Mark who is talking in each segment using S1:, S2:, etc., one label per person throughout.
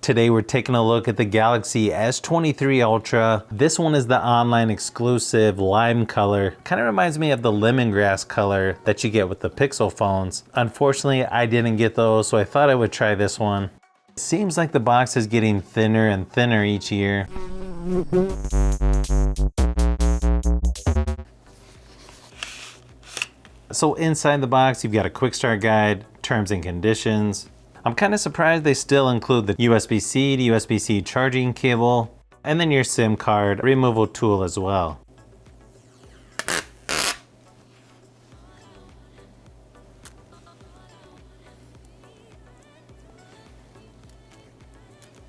S1: Today we're taking a look at the Galaxy S23 Ultra. This one is the online exclusive lime color. Kind of reminds me of the lemongrass color that you get with the Pixel phones. Unfortunately, I didn't get those, so I thought I would try this one. It seems like the box is getting thinner and thinner each year. So inside the box, you've got a quick start guide, terms and conditions. I'm kind of surprised they still include the USB-C to USB-C charging cable, and then your SIM card removal tool as well.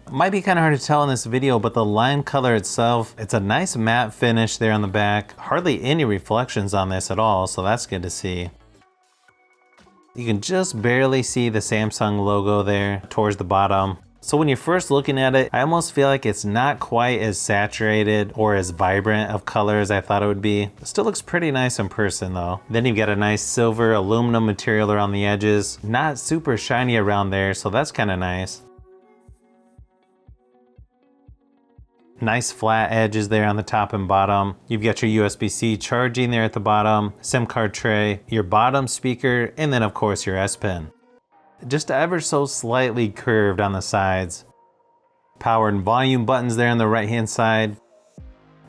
S1: Might be kind of hard to tell in this video, but the lime color itself, it's a nice matte finish there on the back. Hardly any reflections on this at all, so that's good to see. You can just barely see the Samsung logo there towards the bottom. So when you're first looking at it, I almost feel like it's not quite as saturated or as vibrant of color as I thought it would be. It still looks pretty nice in person though. Then you've got a nice silver aluminum material around the edges. Not super shiny around there, so that's kind of nice. Nice flat edges there on the top and bottom. You've got your USB-C charging there at the bottom, SIM card tray, your bottom speaker, and then of course your S Pen. Just ever so slightly curved on the sides. Power and volume buttons there on the right hand side.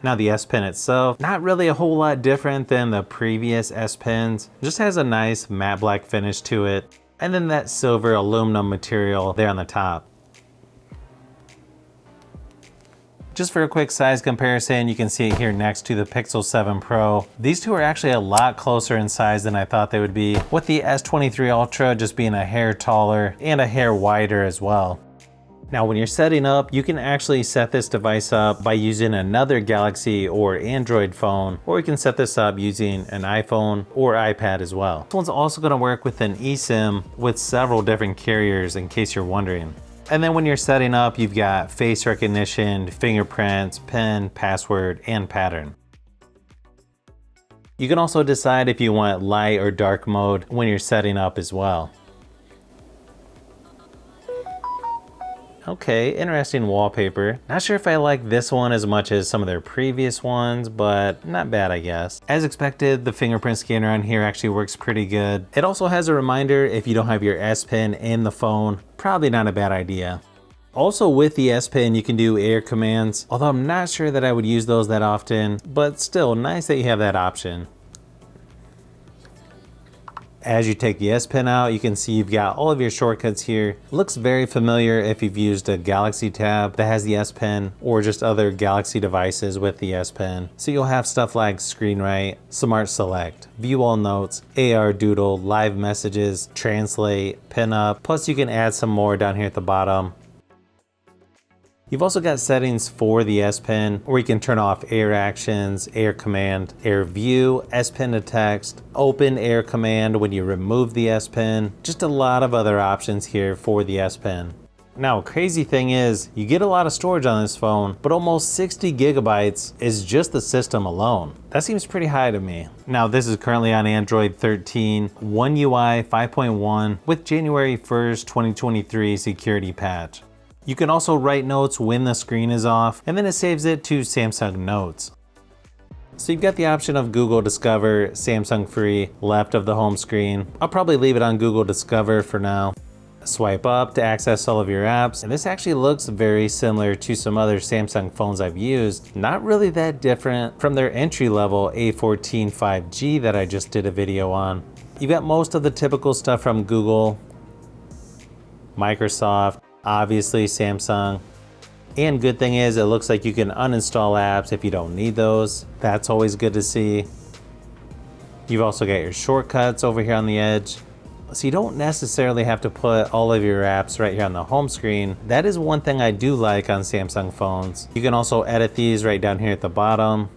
S1: Now the S Pen itself, not really a whole lot different than the previous S Pens. Just has a nice matte black finish to it. And then that silver aluminum material there on the top. Just for a quick size comparison, you can see it here next to the Pixel 7 Pro. These two are actually a lot closer in size than I thought they would be, with the S23 Ultra just being a hair taller and a hair wider as well. Now when you're setting up, you can actually set this device up by using another Galaxy or Android phone, or you can set this up using an iPhone or iPad as well. This one's also going to work with an eSIM with several different carriers in case you're wondering. And then when you're setting up, you've got face recognition, fingerprints, PIN, password, and pattern. You can also decide if you want light or dark mode when you're setting up as well. Okay, interesting wallpaper. Not sure if I like this one as much as some of their previous ones, but not bad, I guess. As expected, the fingerprint scanner on here actually works pretty good. It also has a reminder if you don't have your S Pen in the phone, probably not a bad idea. Also with the S Pen, you can do air commands, although I'm not sure that I would use those that often, but still nice that you have that option. As you take the S Pen out, you can see you've got all of your shortcuts here. Looks very familiar if you've used a Galaxy tab that has the S Pen or just other Galaxy devices with the S Pen. So you'll have stuff like Screen Write, Smart Select, View All Notes, AR Doodle, Live Messages, Translate, Pin Up, plus you can add some more down here at the bottom. You've also got settings for the S Pen where you can turn off air actions, air command, air view, S Pen to text, open air command when you remove the S Pen. Just a lot of other options here for the S Pen. Now, crazy thing is, you get a lot of storage on this phone, but almost 60 gigabytes is just the system alone. That seems pretty high to me. Now, this is currently on Android 13, One UI 5.1 with January 1st, 2023 security patch. You can also write notes when the screen is off, and then it saves it to Samsung Notes. So you've got the option of Google Discover, Samsung Free, left of the home screen. I'll probably leave it on Google Discover for now. Swipe up to access all of your apps, and this actually looks very similar to some other Samsung phones I've used. Not really that different from their entry-level A14 5G that I just did a video on. You've got most of the typical stuff from Google, Microsoft, obviously Samsung. And good thing is it looks like you can uninstall apps if you don't need those. That's always good to see. You've also got your shortcuts over here on the edge. So you don't necessarily have to put all of your apps right here on the home screen. That is one thing I do like on Samsung phones. You can also edit these right down here at the bottom.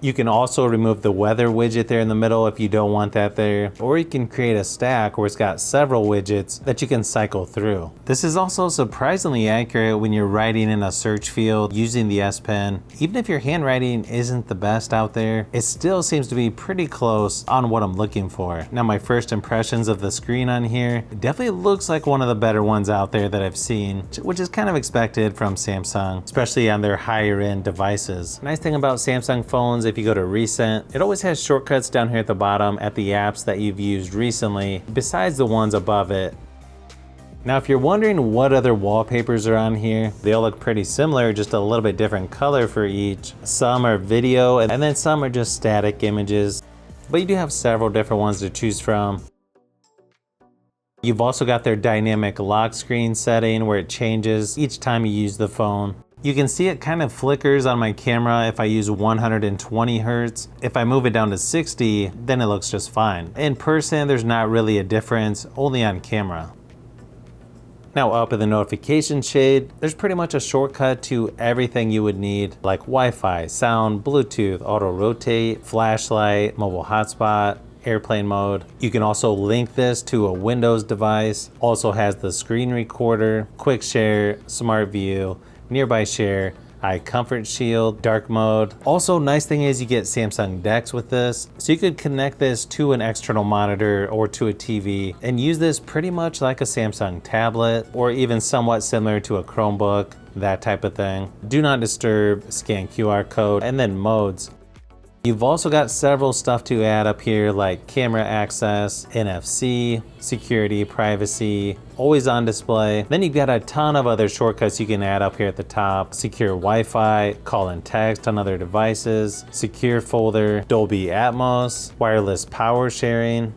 S1: You can also remove the weather widget there in the middle if you don't want that there, or you can create a stack where it's got several widgets that you can cycle through. This is also surprisingly accurate when you're writing in a search field using the S Pen. Even if your handwriting isn't the best out there, it still seems to be pretty close on what I'm looking for. Now, my first impressions of the screen on here, it definitely looks like one of the better ones out there that I've seen, which is kind of expected from Samsung, especially on their higher end devices. Nice thing about Samsung phones, if you go to recent, it always has shortcuts down here at the bottom at the apps that you've used recently, besides the ones above it. Now, if you're wondering what other wallpapers are on here, they all look pretty similar, just a little bit different color for each. Some are video, and then some are just static images, but you do have several different ones to choose from. You've also got their dynamic lock screen setting where it changes each time you use the phone. You can see it kind of flickers on my camera if I use 120 Hertz. If I move it down to 60, then it looks just fine. In person, there's not really a difference, only on camera. Now, up in the notification shade, there's pretty much a shortcut to everything you would need, like Wi-Fi, sound, Bluetooth, auto rotate, flashlight, mobile hotspot, airplane mode. You can also link this to a Windows device. Also has the screen recorder, quick share, smart view, nearby share, eye comfort shield, dark mode. Also, nice thing is you get Samsung DeX with this, so you could connect this to an external monitor or to a TV and use this pretty much like a Samsung tablet or even somewhat similar to a Chromebook, that type of thing. Do not disturb, scan QR code, and then modes. You've also got several stuff to add up here like camera access, NFC, security, privacy, always on display. Then you've got a ton of other shortcuts you can add up here at the top. Secure Wi-Fi, call and text on other devices, secure folder, Dolby Atmos, wireless power sharing,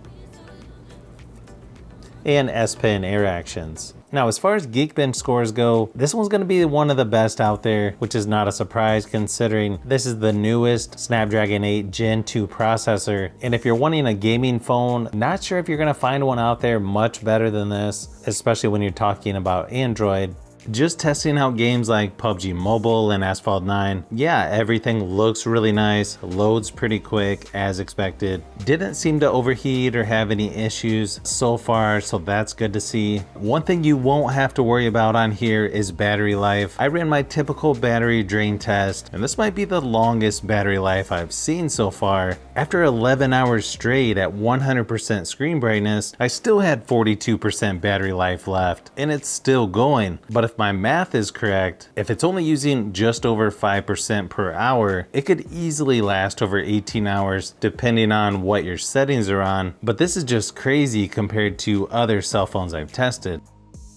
S1: and S Pen Air Actions. Now, as far as Geekbench scores go, this one's gonna be one of the best out there, which is not a surprise considering this is the newest Snapdragon 8 Gen 2 processor. And if you're wanting a gaming phone, not sure if you're gonna find one out there much better than this, especially when you're talking about Android. Just testing out games like PUBG Mobile and Asphalt 9, yeah, everything looks really nice, loads pretty quick as expected. Didn't seem to overheat or have any issues so far, so that's good to see. One thing you won't have to worry about on here is battery life. I ran my typical battery drain test, and this might be the longest battery life I've seen so far. After 11 hours straight at 100% screen brightness, I still had 42% battery life left, and it's still going. But if my math is correct, if it's only using just over 5% per hour, it could easily last over 18 hours depending on what your settings are on. But this is just crazy compared to other cell phones I've tested.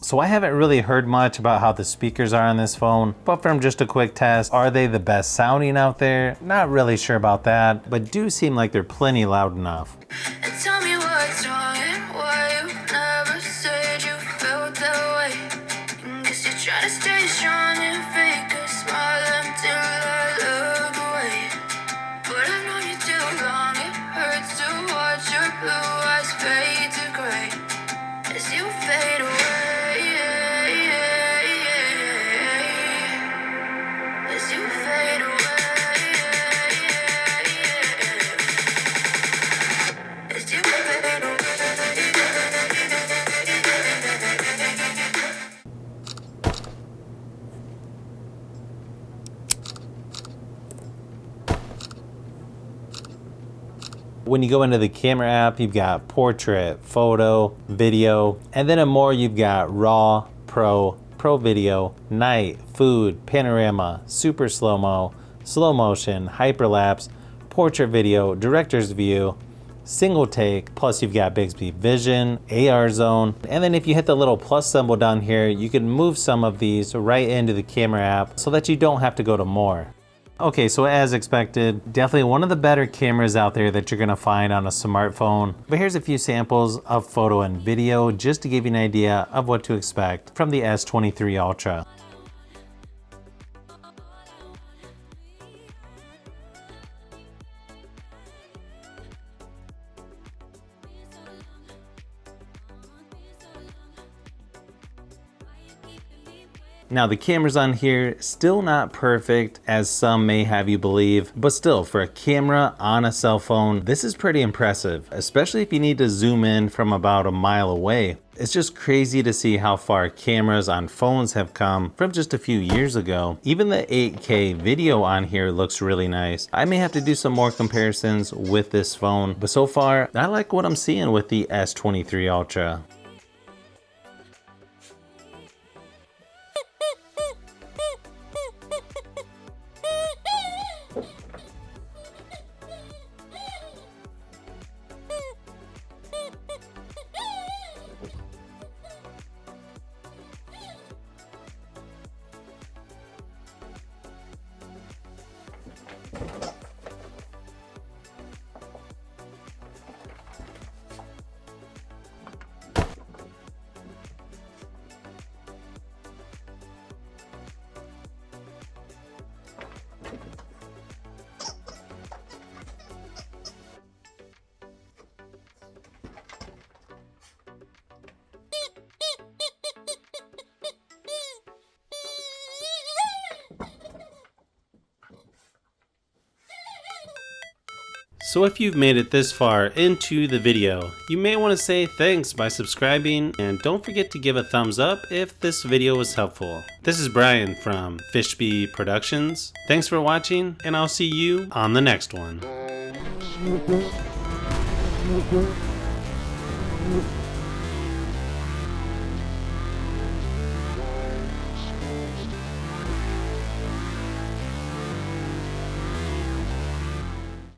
S1: So I haven't really heard much about how the speakers are on this phone, but from just a quick test, are they the best sounding out there? Not really sure about that, but do seem like they're plenty loud enough.
S2: And tell me what's wrong and why you never said you felt that way. Guess you're trying to stay strong and fake a smile until I look away. But I've known you too long, it hurts to watch your blue eyes fade to gray as you fade away. As you fade away. As you fade away.
S1: When you go into the camera app, you've got portrait, photo, video, and then in more you've got raw, pro video, night, food, panorama, super slow-mo, slow motion, hyperlapse, portrait video, director's view, single take, plus you've got Bixby Vision, AR zone, and then if you hit the little plus symbol down here, you can move some of these right into the camera app so that you don't have to go to more. Okay, so as expected, definitely one of the better cameras out there that you're gonna find on a smartphone. But here's a few samples of photo and video just to give you an idea of what to expect from the S23 Ultra. Now the cameras on here, still not perfect as some may have you believe, but still for a camera on a cell phone, this is pretty impressive, especially if you need to zoom in from about a mile away. It's just crazy to see how far cameras on phones have come from just a few years ago. Even the 8K video on here looks really nice. I may have to do some more comparisons with this phone, but so far I like what I'm seeing with the S23 Ultra. So if you've made it this far into the video, you may want to say thanks by subscribing, and don't forget to give a thumbs up if this video was helpful. This is Brian from Fishbee Productions. Thanks for watching, and I'll see you on the next one.